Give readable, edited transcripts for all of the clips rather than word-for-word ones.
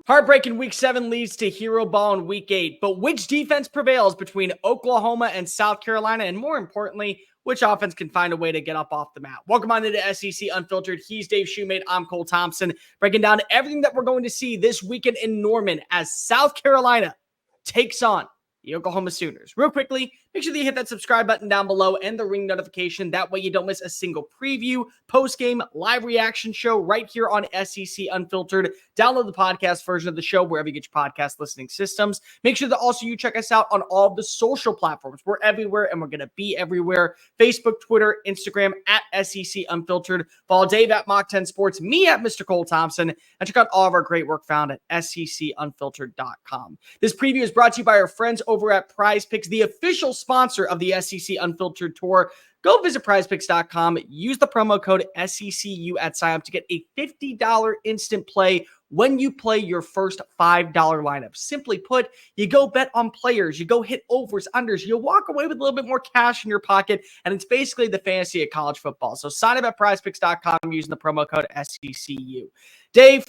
Heartbreaking Week 7 leads to hero ball in Week 8, but which defense prevails between Oklahoma and South Carolina, and more importantly, which offense can find a way to get up off the mat? Welcome on into SEC Unfiltered. He's Dave Shumate. I'm Cole Thompson, breaking down everything that we're going to see this weekend in Norman as South Carolina takes on the Oklahoma Sooners. Real quickly, make sure that you hit that subscribe button down below and the ring notification. That way you don't miss a single preview, post-game, live reaction show right here on SEC Unfiltered. Download the podcast version of the show wherever you get your podcast listening systems. Make sure that also you check us out on all of the social platforms. We're everywhere and we're going to be everywhere. Facebook, Twitter, Instagram at SEC Unfiltered. Follow Dave at Mock10 Sports, me at Mr. Cole Thompson, and check out all of our great work found at secunfiltered.com. This preview is brought to you by our friends over at Prize Picks, the official sponsor of the SEC Unfiltered Tour. Go visit prizepicks.com. Use the promo code SECU at sign up to get a $50 instant play when you play your first $5 lineup. Simply put, you go bet on players, you go hit overs, unders, you walk away with a little bit more cash in your pocket, and it's basically the fantasy of college football. So sign up at prizepicks.com using the promo code SECU. Dave,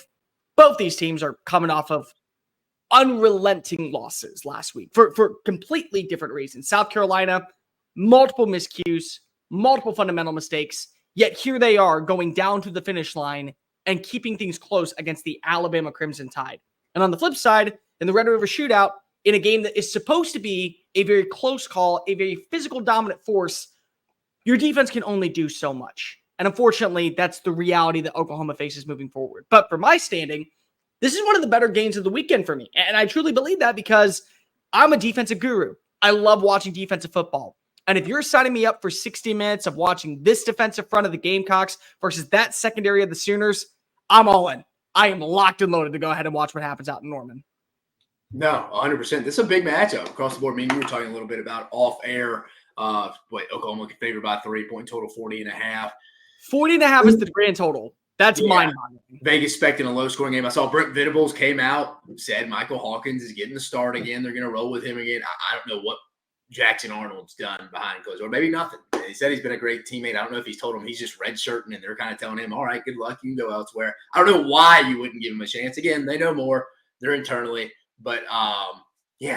both these teams are coming off of unrelenting losses last week for completely different reasons. South Carolina, multiple miscues, multiple fundamental mistakes, yet here they are going down to the finish line and keeping things close against the Alabama Crimson Tide. And on the flip side, in the Red River Shootout, in a game that is supposed to be a very close call, a very physical dominant force, your defense can only do so much. And unfortunately, that's the reality that Oklahoma faces moving forward. But for my standing, this is one of the better games of the weekend for me. And I truly believe that because I'm a defensive guru. I love watching defensive football. And if you're signing me up for 60 minutes of watching this defensive front of the Gamecocks versus that secondary of the Sooners, I'm all in. I am locked and loaded to go ahead and watch what happens out in Norman. No, 100%. This is a big matchup across the board. I mean, you were talking a little bit about off-air. Oklahoma favored by 3-point total, 40.5. 40.5 is the grand total. That's mind-boggling. Vegas expecting a low-scoring game. I saw Brent Venables came out, said Michael Hawkins is getting the start again. They're going to roll with him again. I don't know what Jackson Arnold's done behind closed door. Maybe nothing. He said he's been a great teammate. I don't know if he's told him he's just redshirting, and they're kind of telling him, all right, good luck. You can go elsewhere. I don't know why you wouldn't give him a chance. Again, they know more. They're internally. But,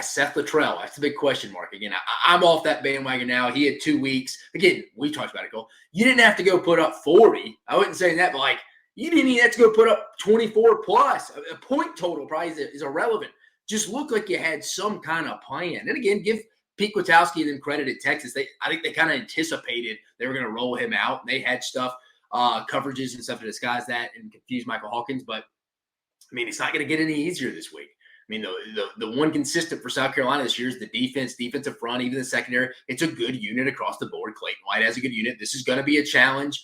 Seth Luttrell, that's a big question mark. Again, I'm off that bandwagon now. He had 2 weeks. Again, we talked about it, Cole. You didn't have to go put up 40. I wouldn't say that, but, you didn't even have to go put up 24 plus. A point total probably is irrelevant. Just look like you had some kind of plan. And, again, give Pete Kwiatkowski and them credit at Texas. I think they kind of anticipated they were going to roll him out. They had stuff, coverages and stuff to disguise that and confuse Michael Hawkins. But, I mean, it's not going to get any easier this week. I mean, the one consistent for South Carolina this year is the defensive front, even the secondary. It's a good unit across the board. Clayton White has a good unit. This is going to be a challenge.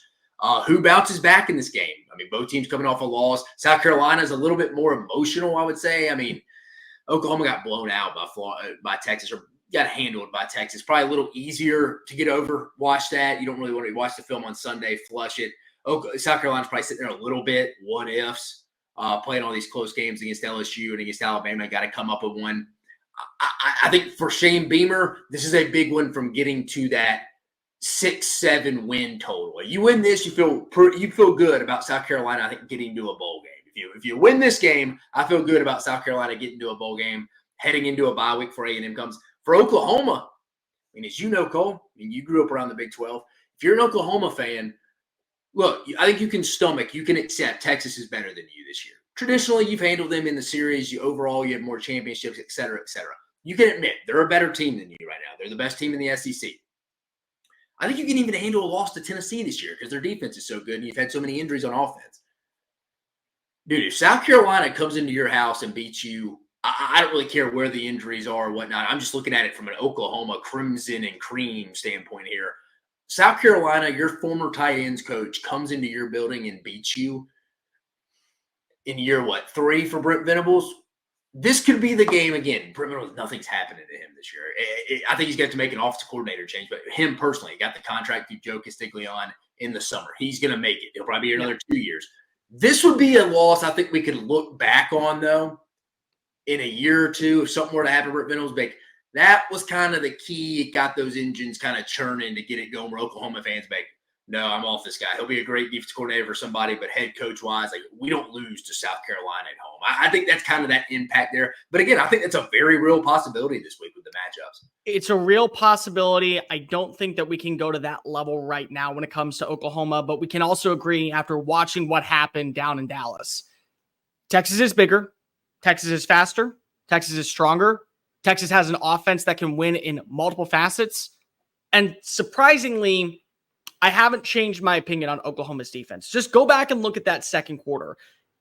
Who bounces back in this game? I mean, both teams coming off a loss. South Carolina is a little bit more emotional, I would say. I mean, Oklahoma got blown out by Texas, or got handled by Texas. Probably a little easier to get over. Watch that. You don't really want to watch the film on Sunday, flush it. South Carolina's probably sitting there a little bit. What ifs? Playing all these close games against LSU and against Alabama. Got to come up with one. I think for Shane Beamer, this is a big one from getting to that 6-7 win total. You win this, you feel good about South Carolina, I think, getting to a bowl game. If you win this game, I feel good about South Carolina getting to a bowl game, heading into a bye week for A&M comes. For Oklahoma, I mean, as you know, Cole, I mean, you grew up around the Big 12. If you're an Oklahoma fan, look, I think you can accept Texas is better than you this year. Traditionally, you've handled them in the series. Overall, you have more championships, et cetera, et cetera. You can admit they're a better team than you right now. They're the best team in the SEC. I think you can even handle a loss to Tennessee this year because their defense is so good and you've had so many injuries on offense. Dude, if South Carolina comes into your house and beats you, I don't really care where the injuries are or whatnot. I'm just looking at it from an Oklahoma crimson and cream standpoint here. South Carolina, your former tight ends coach, comes into your building and beats you in year, 3 for Brent Venables? This could be the game again. Brent Venables, nothing's happening to him this year. I think he's got to make an offensive coordinator change, but him personally got the contract through Joe Castiglione in the summer. He's going to make it. He'll probably be here another 2 years. This would be a loss I think we could look back on, though, in a year or two. If something were to happen to Brent Venables, big. That was kind of the key. It got those engines kind of churning to get it going where Oklahoma fans make. no, I'm off this guy. He'll be a great defense coordinator for somebody, but head coach wise, like we don't lose to South Carolina at home. I think that's kind of that impact there. But again, I think that's a very real possibility this week with the matchups. It's a real possibility. I don't think that we can go to that level right now when it comes to Oklahoma, but we can also agree after watching what happened down in Dallas. Texas is bigger. Texas is faster. Texas is stronger. Texas has an offense that can win in multiple facets. And surprisingly, I haven't changed my opinion on Oklahoma's defense. Just go back and look at that second quarter.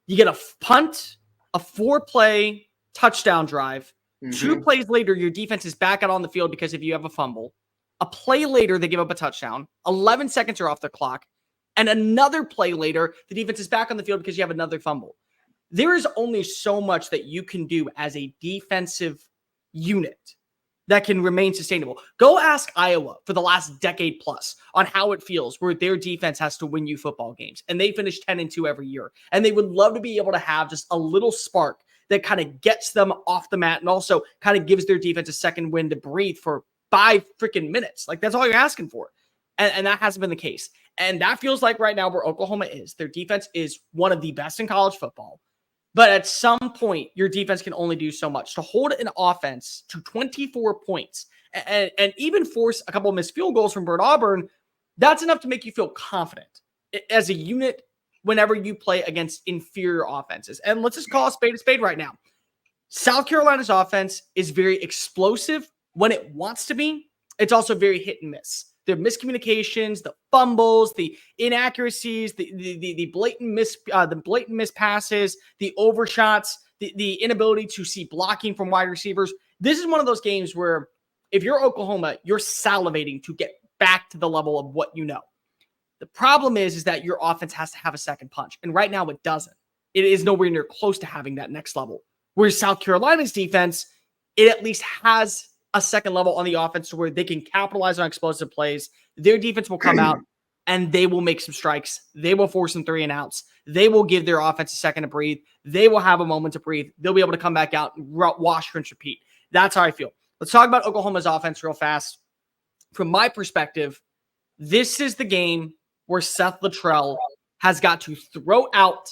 You get a punt, a 4-play touchdown drive. 2 plays later, your defense is back out on the field because if you have a fumble. A play later, they give up a touchdown. 11 seconds are off the clock. And another play later, the defense is back on the field because you have another fumble. There is only so much that you can do as a defensive unit that can remain sustainable. Go ask Iowa for the last decade plus on how it feels where their defense has to win you football games. And they finish 10-2 every year. And they would love to be able to have just a little spark that kind of gets them off the mat and also kind of gives their defense a second wind to breathe for 5 freaking minutes. Like that's all you're asking for. And that hasn't been the case. And that feels like right now where Oklahoma is. Their defense is one of the best in college football. But at some point, your defense can only do so much. To hold an offense to 24 points and even force a couple of missed field goals from Bert Auburn, that's enough to make you feel confident as a unit whenever you play against inferior offenses. And let's just call a spade right now. South Carolina's offense is very explosive when it wants to be. It's also very hit and miss. The miscommunications, the fumbles, the inaccuracies, the blatant missed passes, the overshots, the inability to see blocking from wide receivers. This is one of those games where if you're Oklahoma, you're salivating to get back to the level of what you know. The problem is that your offense has to have a second punch. And right now it doesn't. It is nowhere near close to having that next level. Whereas South Carolina's defense, it at least has a second level on the offense to where they can capitalize on explosive plays. Their defense will come out and they will make some strikes. They will force some 3-and-outs. They will give their offense a second to breathe. They will have a moment to breathe. They'll be able to come back out and wash, rinse, repeat. That's how I feel. Let's talk about Oklahoma's offense real fast. From my perspective, this is the game where Seth Littrell has got to throw out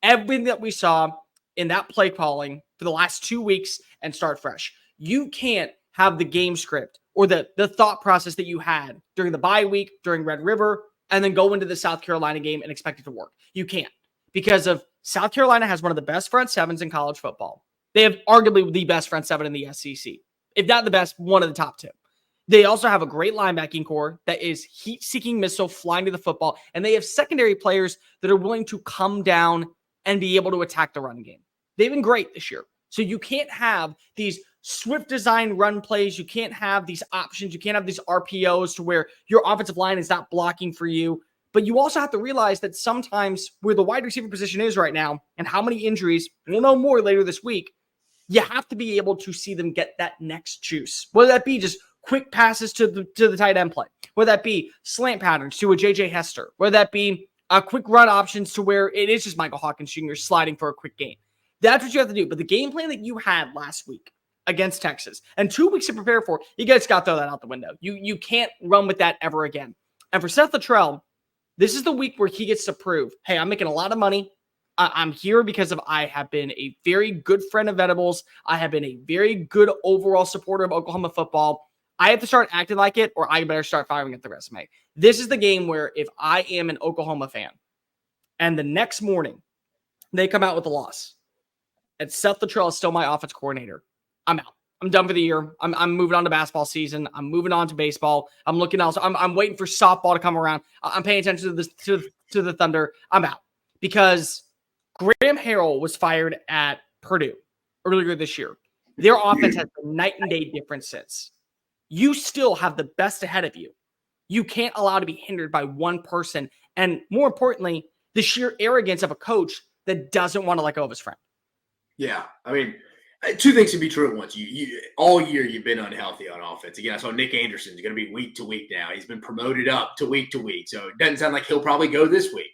everything that we saw in that play calling for the last 2 weeks and start fresh. You can't have the game script or the thought process that you had during the bye week, during Red River, and then go into the South Carolina game and expect it to work. You can't, because of South Carolina has one of the best front sevens in college football. They have arguably the best front seven in the SEC. If not the best, one of the top 2. They also have a great linebacking core that is heat-seeking missile flying to the football, and they have secondary players that are willing to come down and be able to attack the run game. They've been great this year. So you can't have these swift design run plays. You can't have these options. You can't have these RPOs to where your offensive line is not blocking for you. But you also have to realize that sometimes where the wide receiver position is right now and how many injuries, we'll know more later this week, you have to be able to see them get that next juice. Whether that be just quick passes to the tight end play, whether that be slant patterns to a J.J. Hester, whether that be quick run options to where it is just Michael Hawkins Jr. sliding for a quick gain. That's what you have to do. But the game plan that you had last week against Texas and 2 weeks to prepare for, you guys got to throw that out the window. You can't run with that ever again. And for Seth Littrell, this is the week where he gets to prove, hey, I'm making a lot of money. I'm here because of I have been a very good friend of Venables. I have been a very good overall supporter of Oklahoma football. I have to start acting like it, or I better start firing at the resume. This is the game where if I am an Oklahoma fan and the next morning they come out with a loss and Seth Littrell is still my offense coordinator, I'm out. I'm done for the year. I'm moving on to basketball season. I'm moving on to baseball. I'm looking also. I'm waiting for softball to come around. I'm paying attention to this to the Thunder. I'm out because Graham Harrell was fired at Purdue earlier this year. Their offense has been night and day difference since. You still have the best ahead of you. You can't allow to be hindered by one person. And more importantly, the sheer arrogance of a coach that doesn't want to let go of his friend. Yeah. I mean, 2 things can be true at once. You all year you've been unhealthy on offense. Again, I saw Nick Anderson's going to be week to week now. He's been promoted up to week, so it doesn't sound like he'll probably go this week.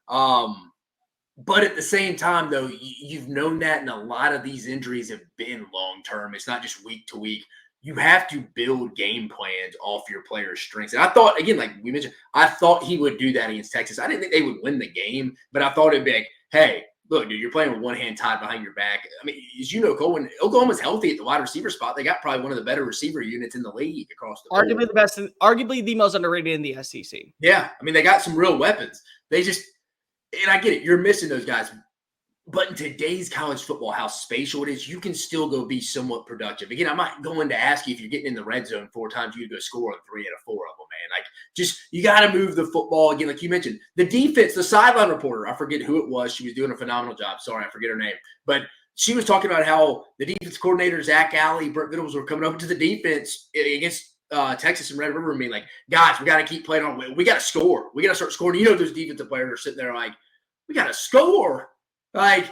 But at the same time, though, you've known that, and a lot of these injuries have been long term. It's not just week to week. you have to build game plans off your players' strengths. And I thought, again, like we mentioned, I thought he would do that against Texas. I didn't think they would win the game, but I thought it'd be like, hey, look, dude, you're playing with one hand tied behind your back. I mean, as you know, Cole, when Oklahoma's healthy at the wide receiver spot, they got probably one of the better receiver units in the league across the board. Arguably the best, arguably the most underrated in the SEC. Yeah, I mean, they got some real weapons. They just, and I get it, you're missing those guys. But in today's college football, how spatial it is, you can still go be somewhat productive. Again, I'm not going to ask you if you're getting in the red zone 4 times, you go score on 3 out of 4 of them, man. Like, just, you got to move the football. Again, like you mentioned, the defense, the sideline reporter, I forget who it was. She was doing a phenomenal job. Sorry, I forget her name. But she was talking about how the defense coordinator, Zach Alley, Brent Venables, were coming up to the defense against Texas and Red River and being like, guys, we got to keep playing on. We got to score. We got to start scoring. You know, those defensive players are sitting there like, we got to score. Like,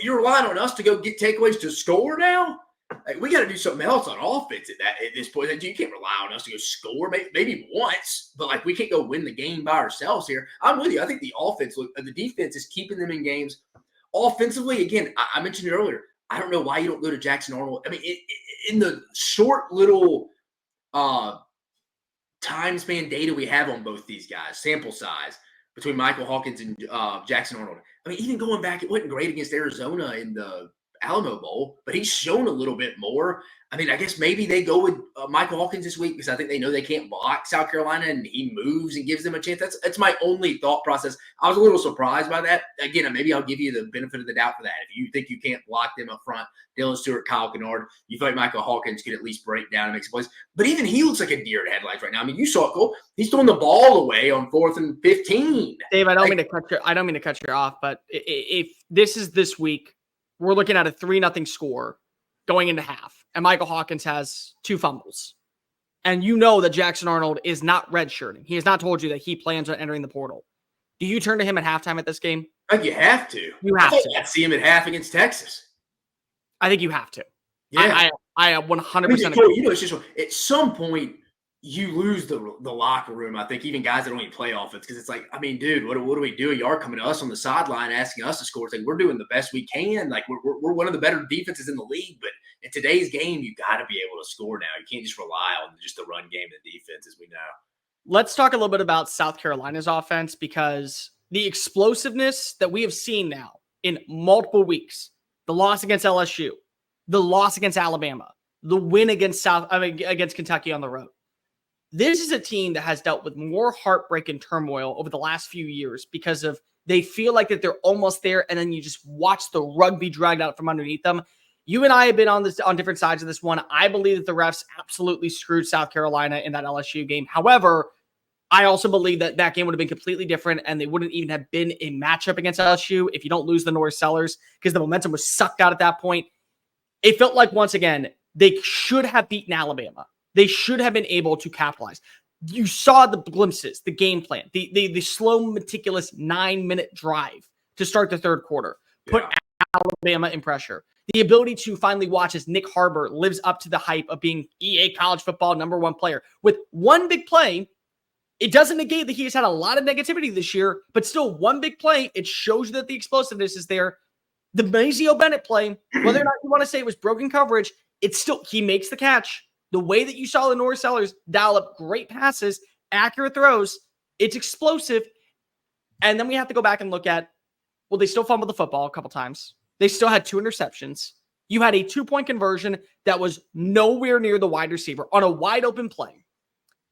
you're relying on us to go get takeaways to score now? Like, we got to do something else on offense at this point. Like, you can't rely on us to go score maybe once, but like we can't go win the game by ourselves here. I'm with you. I think the defense is keeping them in games. Offensively, again, I mentioned it earlier. I don't know why you don't go to Jackson Arnold. I mean, in the short little time span data we have on both these guys, sample size between Michael Hawkins and Jackson Arnold. I mean, even going back, it wasn't great against Arizona in the Alamo Bowl, but he's shown a little bit more. I mean, I guess maybe they go with Michael Hawkins this week because I think they know they can't block South Carolina and he moves and gives them a chance. That's my only thought process. I was a little surprised by that. Again, maybe I'll give you the benefit of the doubt for that. If you think you can't block them up front, Dylan Stewart, Kyle Kennard, you feel like Michael Hawkins could at least break down and make some plays. But even he looks like a deer in headlights right now. I mean, you saw it, Cole. He's throwing the ball away on 4th and 15. Dave, I don't mean to cut you off, but if this is this week, we're looking at a 3-0 score going into half, and Michael Hawkins has 2 fumbles. And you know that Jackson Arnold is not redshirting. He has not told you that he plans on entering the portal. Do you turn to him at halftime at this game? I think you have to. You have to. I'd see him at half against Texas. I think you have to. Yeah. I 100% agree. You know, it's just at some point you lose the locker room. I think even guys that don't even play offense, because it's like, I mean, dude, what do we do? You are coming to us on the sideline asking us to score. It's like, we're doing the best we can. Like, we're one of the better defenses in the league, but in today's game, you got to be able to score now. You can't just rely on just the run game and the defense, as we know. Let's talk a little bit about South Carolina's offense, because the explosiveness that we have seen now in multiple weeks, the loss against LSU, the loss against Alabama, the win against against Kentucky on the road. This is a team that has dealt with more heartbreak and turmoil over the last few years because of they feel like that they're almost there, and then you just watch the rug be dragged out from underneath them. You and I have been on different sides of this one. I believe that the refs absolutely screwed South Carolina in that LSU game. However, I also believe that that game would have been completely different, and they wouldn't even have been a matchup against LSU if you don't lose the North Sellers, because the momentum was sucked out at that point. It felt like, once again, they should have beaten Alabama. They should have been able to capitalize. You saw the glimpses, the game plan, the slow, meticulous 9-minute drive to start the third quarter. Put Alabama in pressure. The ability to finally watch as Nick Harbor lives up to the hype of being EA college football #1 player. With one big play, it doesn't negate that he has had a lot of negativity this year, but still one big play, it shows you that the explosiveness is there. The Mazeo Bennett play, whether or not you want to say it was broken coverage, it's still, he makes the catch. The way that you saw the North Sellers dial up great passes, accurate throws, it's explosive. And then we have to go back and look at, well, they still fumbled the football a couple times. They still had 2 interceptions. You had a 2-point conversion that was nowhere near the wide receiver on a wide open play.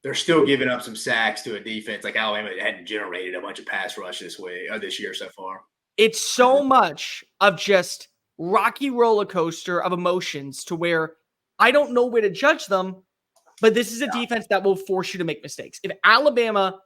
They're still giving up some sacks to a defense like Alabama that hadn't generated a bunch of pass rush this year so far. It's so much of just rocky roller coaster of emotions to where I don't know where to judge them, but this is a defense that will force you to make mistakes. If Alabama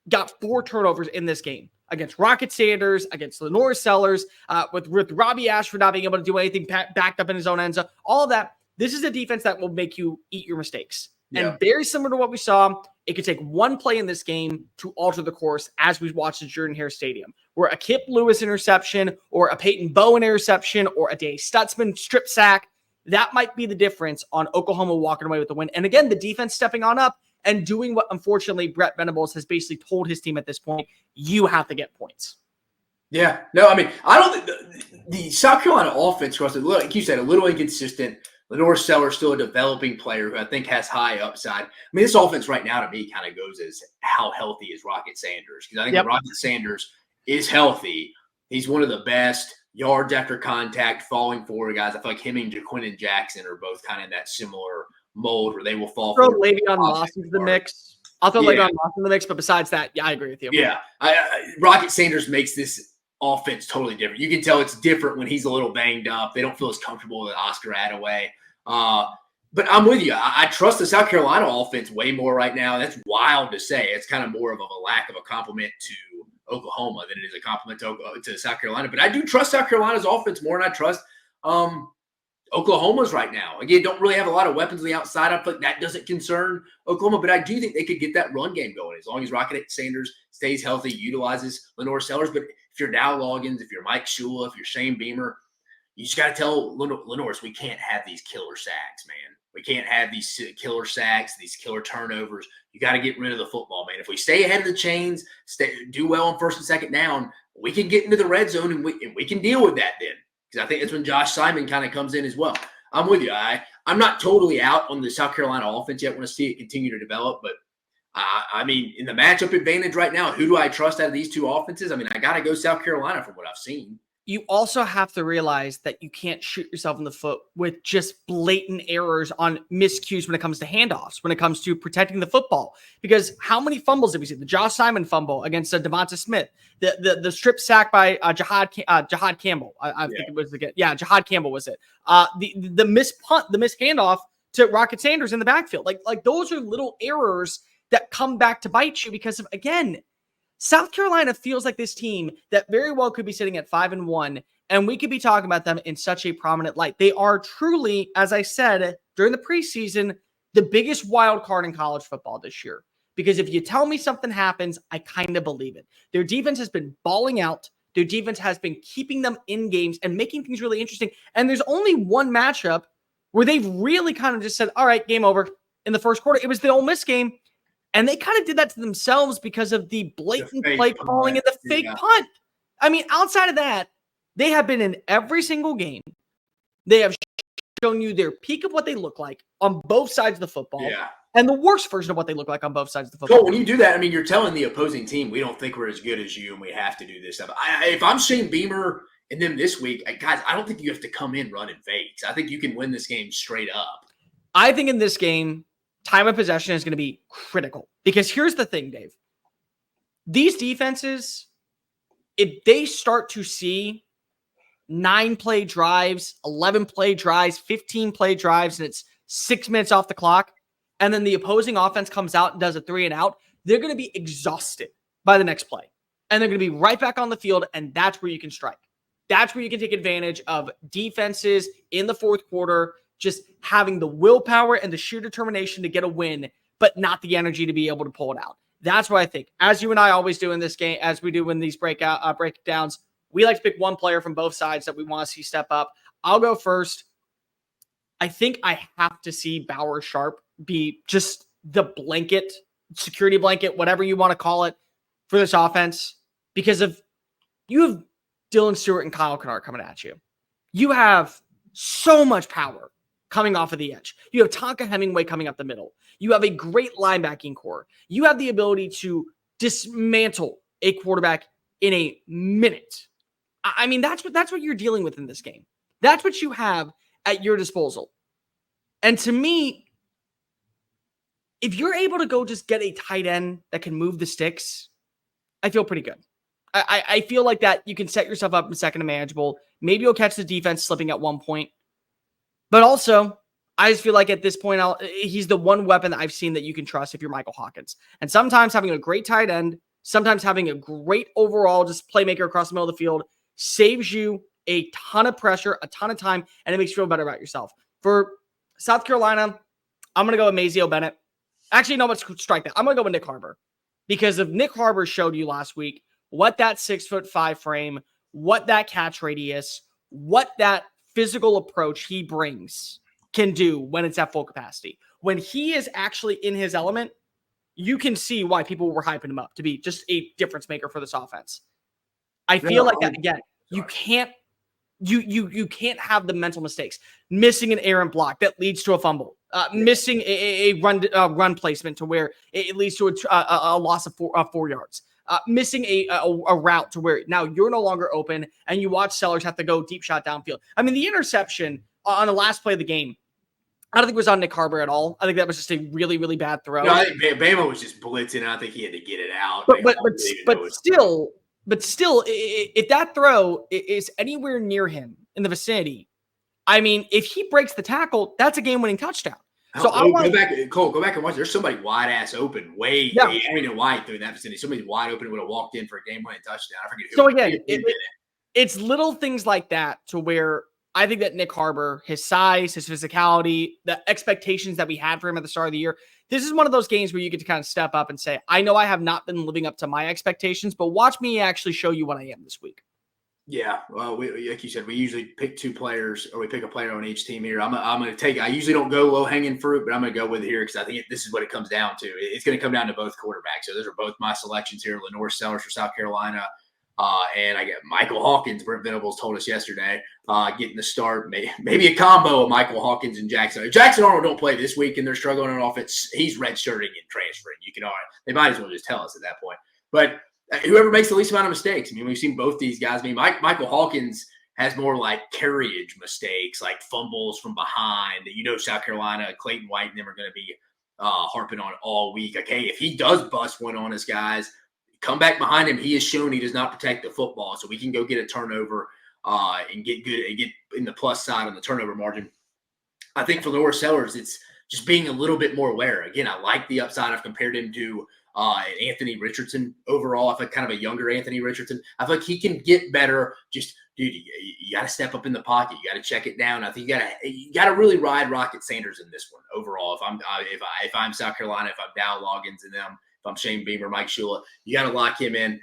got 4 turnovers in this game against Rocket Sanders, against the North Sellers, with Robbie Ashford not being able to do anything backed up in his own end zone, all of that, this is a defense that will make you eat your mistakes. Yeah. And very similar to what we saw, it could take one play in this game to alter the course, as we watched at Jordan-Hare Stadium, where a Kip Lewis interception or a Peyton Bowen interception or a Dave Stutzman strip sack, that might be the difference on Oklahoma walking away with the win. And again, the defense stepping on up and doing what, unfortunately, Brent Venables has basically told his team at this point: you have to get points. Yeah. No, I mean, I don't think the South Carolina offense, like you said, a little inconsistent. Lenore Seller's still a developing player who I think has high upside. I mean, this offense right now to me kind of goes as how healthy is Rocket Sanders? Because I think when Rocket Sanders is healthy, he's one of the best yards after contact, falling forward guys. I feel like him and Jaquin Jackson are both kind of in that similar mold where they will fall throw forward. Le'Veon Moss into the mix. I'll throw Le'Veon Moss in the mix, but besides that, yeah, I agree with you. Yeah, Rocket Sanders makes this offense totally different. You can tell it's different when he's a little banged up. They don't feel as comfortable with Oscar Attaway. But I'm with you. I trust the South Carolina offense way more right now. That's wild to say. It's kind of more of a lack of a compliment to Oklahoma than it is a compliment to South Carolina. But I do trust South Carolina's offense more than I trust Oklahoma's right now. Again, don't really have a lot of weapons on the outside. I feel like that doesn't concern Oklahoma, but I do think they could get that run game going as long as Rocket Sanders stays healthy, utilizes Lenore Sellers. But if you're Dow Loggins, if you're Mike Shula, if you're Shane Beamer, you just got to tell Lenore, we can't have these killer sacks, man. We can't have these killer sacks, these killer turnovers. You got to get rid of the football, man. If we stay ahead of the chains, do well on first and second down, we can get into the red zone and we can deal with that then. Because I think that's when Josh Simon kind of comes in as well. I'm with you. I'm not totally out on the South Carolina offense yet. I want to see it continue to develop. But, I mean, in the matchup advantage right now, who do I trust out of these two offenses? I mean, I got to go South Carolina from what I've seen. You also have to realize that you can't shoot yourself in the foot with just blatant errors on miscues when it comes to handoffs, when it comes to protecting the football. Because how many fumbles did we see? The Josh Simon fumble against Devonta Smith, the strip sack by Jahad Campbell. I think it was Jahad Campbell was it. The missed punt, the missed handoff to Rocket Sanders in the backfield. Like those are little errors that come back to bite you because of, again, South Carolina feels like this team that very well could be sitting at 5-1, and we could be talking about them in such a prominent light. They are truly, as I said during the preseason, the biggest wild card in college football this year. Because if you tell me something happens, I kind of believe it. Their defense has been balling out. Their defense has been keeping them in games and making things really interesting. And there's only one matchup where they've really kind of just said, all right, game over in the first quarter. It was the Ole Miss game. And they kind of did that to themselves because of the blatant play calling and the fake punt. I mean, outside of that, they have been in every single game. They have shown you their peak of what they look like on both sides of the football and the worst version of what they look like on both sides of the football. So when you do that, I mean, you're telling the opposing team, we don't think we're as good as you and we have to do this stuff. If I'm Shane Beamer and them this week, guys, I don't think you have to come in running fakes. I think you can win this game straight up. I think in this game, time of possession is going to be critical because here's the thing, Dave. These defenses, if they start to see 9-play drives, 11-play drives, 15-play drives, and it's 6 minutes off the clock, and then the opposing offense comes out and does a 3-and-out, they're going to be exhausted by the next play. And they're going to be right back on the field, and that's where you can strike. That's where you can take advantage of defenses in the fourth quarter, just having the willpower and the sheer determination to get a win, but not the energy to be able to pull it out. That's what I think. As you and I always do in this game, as we do in these breakdowns, we like to pick one player from both sides that we want to see step up. I'll go first. I think I have to see Bauer Sharp be just the blanket, security blanket, whatever you want to call it, for this offense, because of you have Dylan Stewart and Kyle Kennard coming at you. You have so much power coming off of the edge. You have Tonka Hemingway coming up the middle. You have a great linebacking core. You have the ability to dismantle a quarterback in a minute. I mean, that's what you're dealing with in this game. That's what you have at your disposal. And to me, if you're able to go just get a tight end that can move the sticks, I feel pretty good. I feel like that you can set yourself up in second and manageable. Maybe you'll catch the defense slipping at one point. But also, I just feel like at this point, he's the one weapon that I've seen that you can trust if you're Michael Hawkins. And sometimes having a great tight end, sometimes having a great overall just playmaker across the middle of the field saves you a ton of pressure, a ton of time, and it makes you feel better about yourself. For South Carolina, I'm going to go with Mazeo Bennett. Actually, no, let's strike that. I'm going to go with Nick Harbor because of Nick Harbor showed you last week what that 6'5" frame, what that catch radius, what that physical approach he brings can do when it's at full capacity. When he is actually in his element, you can see why people were hyping him up to be just a difference maker for this offense. I feel like that, again, you can't you can't have the mental mistakes. Missing an errant block that leads to a fumble. Missing a run placement to where it leads to a loss of 4 yards. Missing a route to where now you're no longer open and you watch Sellers have to go deep shot downfield. I mean, the interception on the last play of the game, I don't think it was on Nick Harbor at all. I think that was just a really, really bad throw. No, I think Bama was just blitzing. I think he had to get it out. But still, if that throw is anywhere near him in the vicinity, I mean, if he breaks the tackle, that's a game-winning touchdown. So go back and watch. There's somebody wide ass open, way wide through that vicinity. Somebody's wide open would have walked in for a game-winning touchdown. I forget who. So again, it's little things like that to where I think that Nick Harbor, his size, his physicality, the expectations that we had for him at the start of the year, this is one of those games where you get to kind of step up and say, I know I have not been living up to my expectations, but watch me actually show you what I am this week. Yeah, well, like you said, we usually pick 2 players, or we pick a player on each team here. I'm going to take. I usually don't go low hanging fruit, but I'm going to go with it here because I think this is what it comes down to. It's going to come down to both quarterbacks. So those are both my selections here: Lenore Sellers for South Carolina, and I get Michael Hawkins. Brent Venables told us yesterday, getting the start. Maybe a combo of Michael Hawkins and Jackson. If Jackson Arnold don't play this week and they're struggling on offense, he's redshirting and transferring. They might as well just tell us at that point, but. Whoever makes the least amount of mistakes. I mean, we've seen both these guys. I mean, Michael Hawkins has more like carriage mistakes, like fumbles from behind that, South Carolina, Clayton White and them are going to be harping on all week. Okay, if he does bust one on his guys, come back behind him. He has shown he does not protect the football, so we can go get a turnover and get good and get in the plus side on the turnover margin. I think for Lenore Sellers, it's just being a little bit more aware. Again, I like the upside. I've compared him to Anthony Richardson overall. I feel like kind of a younger Anthony Richardson. I feel like he can get better. Just, dude, you got to step up in the pocket. You got to check it down. I think you got to really ride Rocket Sanders in this one overall. If I'm South Carolina, if I'm Dow Loggins and them, if I'm Shane Beamer, Mike Shula, you got to lock him in.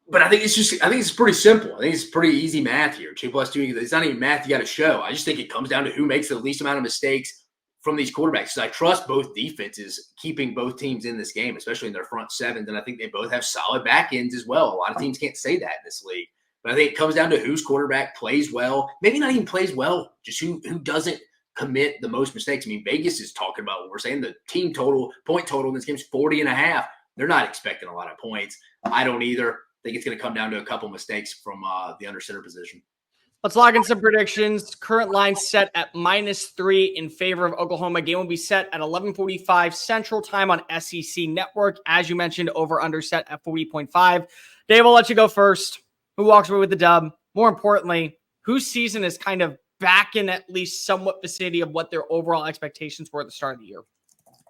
But I think it's pretty simple. I think it's pretty easy math here. 2 + 2, it's not even math you got to show. I just think it comes down to who makes the least amount of mistakes from these quarterbacks. So I trust both defenses keeping both teams in this game, especially in their front sevens. And I think they both have solid back ends as well. A lot of teams can't say that in this league. But I think it comes down to whose quarterback plays well. Maybe not even plays well, just who doesn't commit the most mistakes. I mean, Vegas is talking about what we're saying. The team point total in this game is 40.5. They're not expecting a lot of points. I don't either. I think it's going to come down to a couple mistakes from the under center position. Let's log in some predictions. Current line set at -3 in favor of Oklahoma. Game will be set at 11:45 Central Time on SEC Network. As you mentioned, over/under set at 40.5. Dave, I'll let you go first. Who walks away with the dub? More importantly, whose season is kind of back in at least somewhat vicinity of what their overall expectations were at the start of the year?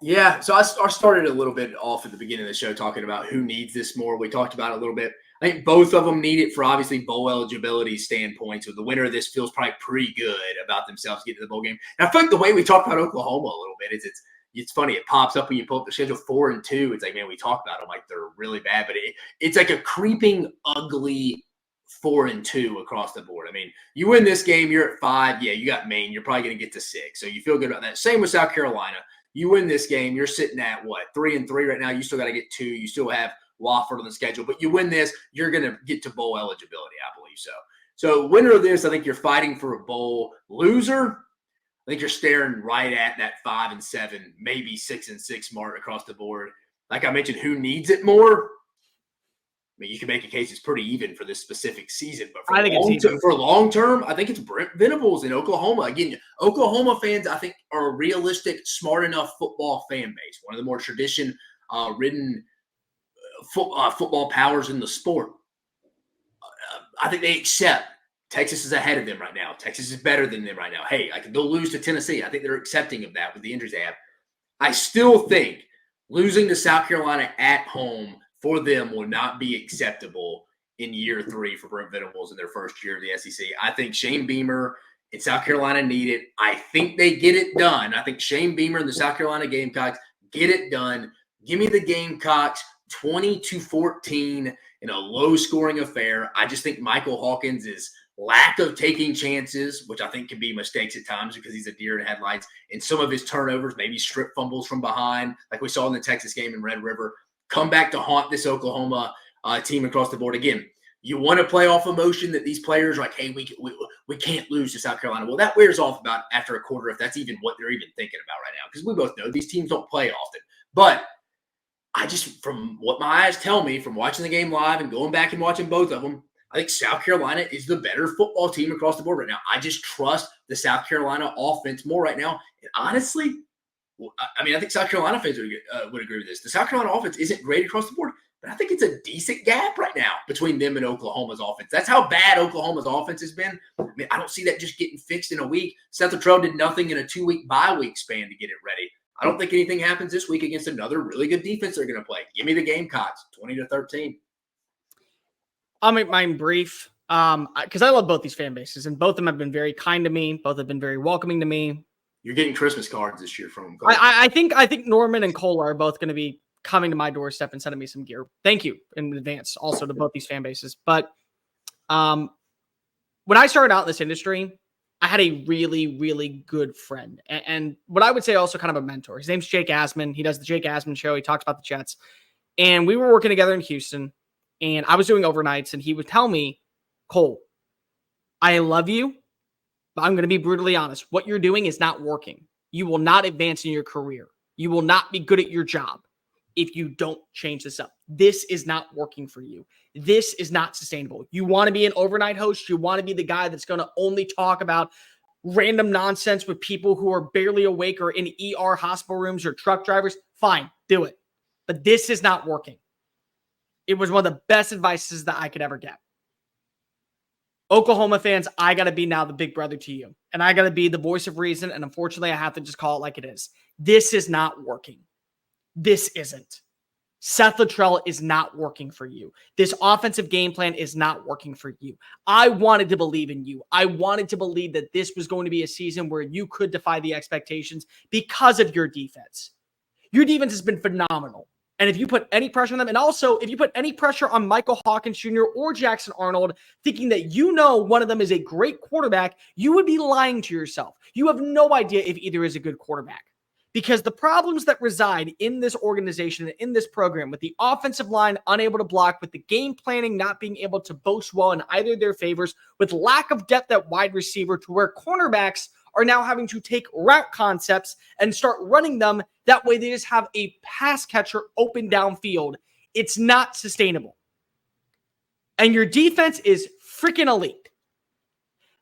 Yeah, so I started a little bit off at the beginning of the show talking about who needs this more. We talked about it a little bit. I think both of them need it for obviously bowl eligibility standpoint. So the winner of this feels probably pretty good about themselves getting to the bowl game. And I feel like the way we talk about Oklahoma a little bit is it's funny. It pops up when you pull up the schedule 4-2. It's like, man, we talk about them like they're really bad, but it's like a creeping, ugly 4-2 across the board. I mean, you win this game, you're at 5. Yeah, you got Maine. You're probably going to get to 6. So you feel good about that. Same with South Carolina. You win this game, you're sitting at what, 3-3 right now. You still got to get 2. You still have Wofford on the schedule, but you win this, you're going to get to bowl eligibility, I believe so. So winner of this, I think you're fighting for a bowl. Loser, I think you're staring right at that 5-7, maybe 6-6 mark across the board. Like I mentioned, who needs it more? I mean, you can make a case it's pretty even for this specific season, but for long term, I think it's Brent Venables in Oklahoma. Again, Oklahoma fans, I think, are a realistic, smart enough football fan base. One of the more tradition-ridden football powers in the sport. I think they accept Texas is ahead of them right now. Texas is better than them right now. Hey, they'll lose to Tennessee. I think they're accepting of that with the injuries they have. I still think losing to South Carolina at home for them will not be acceptable in year 3 for Brent Venables in their first year of the SEC. I think Shane Beamer and South Carolina need it. I think they get it done. I think Shane Beamer and the South Carolina Gamecocks get it done. Give me the Gamecocks 20-14 in a low-scoring affair. I just think Michael Hawkins' lack of taking chances, which I think can be mistakes at times because he's a deer in headlights, and some of his turnovers, maybe strip fumbles from behind, like we saw in the Texas game in Red River, come back to haunt this Oklahoma team across the board. Again, you want to play off emotion that these players are like, hey, we can't lose to South Carolina. Well, that wears off about after a quarter if that's even what they're even thinking about right now, because we both know these teams don't play often. But I just, from what my eyes tell me, from watching the game live and going back and watching both of them, I think South Carolina is the better football team across the board right now. I just trust the South Carolina offense more right now. And honestly, I mean, I think South Carolina fans would agree with this. The South Carolina offense isn't great across the board, but I think it's a decent gap right now between them and Oklahoma's offense. That's how bad Oklahoma's offense has been. I mean, I don't see that just getting fixed in a week. Seth Luttrell did nothing in a 2-week bye week span to get it ready. I don't think anything happens this week against another really good defense they're going to play. Give me the Gamecocks, 20-13. I'll make mine brief because I love both these fan bases, and both of them have been very kind to me. Both have been very welcoming to me. You're getting Christmas cards this year from them. I think Norman and Cole are both going to be coming to my doorstep and sending me some gear. Thank you in advance also to both these fan bases. But when I started out in this industry, I had a really, really good friend. And what I would say also kind of a mentor. His name's Jake Asman. He does the Jake Asman Show. He talks about the Jets. And we were working together in Houston. And I was doing overnights. And he would tell me, Cole, I love you, but I'm going to be brutally honest. What you're doing is not working. You will not advance in your career. You will not be good at your job if you don't change this up. This is not working for you. This is not sustainable. You want to be an overnight host. You want to be the guy that's going to only talk about random nonsense with people who are barely awake or in ER hospital rooms or truck drivers. Fine, do it. But this is not working. It was one of the best advices that I could ever get. Oklahoma fans, I got to be now the big brother to you. And I got to be the voice of reason. And unfortunately, I have to just call it like it is. This is not working. This isn't. Seth Luttrell is not working for you. This offensive game plan is not working for you. I wanted to believe in you. I wanted to believe that this was going to be a season where you could defy the expectations because of your defense. Your defense has been phenomenal. And if you put any pressure on them, and also if you put any pressure on Michael Hawkins Jr. or Jackson Arnold, thinking that you know one of them is a great quarterback, you would be lying to yourself. You have no idea if either is a good quarterback. Because the problems that reside in this organization and in this program, with the offensive line unable to block, with the game planning not being able to boast well in either of their favors, with lack of depth at wide receiver, to where cornerbacks are now having to take route concepts and start running them. That way they just have a pass catcher open downfield. It's not sustainable. And your defense is freaking elite.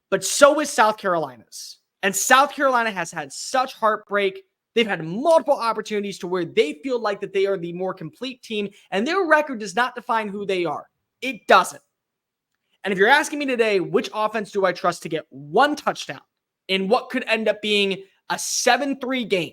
But so is South Carolina's. And South Carolina has had such heartbreak. They've had multiple opportunities to where they feel like that they are the more complete team, and their record does not define who they are. It doesn't. And if you're asking me today, which offense do I trust to get one touchdown in what could end up being a 7-3 game,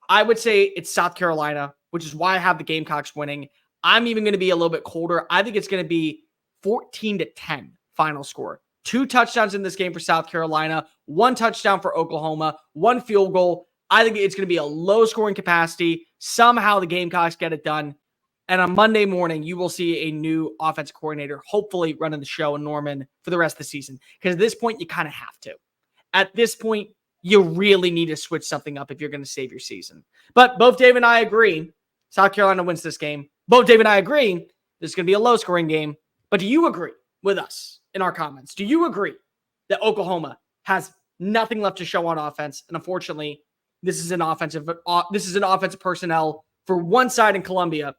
I would say it's South Carolina, which is why I have the Gamecocks winning. I'm even going to be a little bit colder. I think it's going to be 14-10 final score. 2 touchdowns in this game for South Carolina, 1 touchdown for Oklahoma, 1 field goal. I think it's going to be a low-scoring capacity. Somehow the Gamecocks get it done. And on Monday morning, you will see a new offensive coordinator, hopefully running the show in Norman for the rest of the season. Because at this point, you kind of have to. At this point, you really need to switch something up if you're going to save your season. But both Dave and I agree South Carolina wins this game. Both Dave and I agree this is going to be a low-scoring game. But do you agree with us in our comments? Do you agree that Oklahoma has nothing left to show on offense? And unfortunately, this is an offensive personnel for one side in Columbia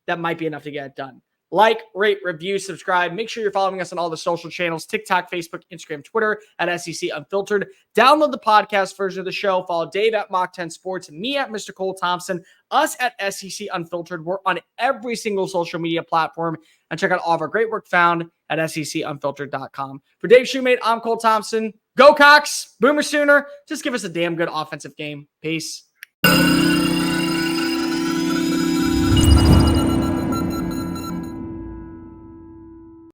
that might be enough to get it done. Like, rate, review, subscribe. Make sure you're following us on all the social channels, TikTok, Facebook, Instagram, Twitter, at SEC Unfiltered. Download the podcast version of the show. Follow Dave at Mach 10 Sports, me at Mr. Cole Thompson, us at SEC Unfiltered. We're on every single social media platform. And check out all of our great work found at SECUnfiltered.com. For Dave Shumate, I'm Cole Thompson. Go Cox, Boomer Sooner. Just give us a damn good offensive game. Peace.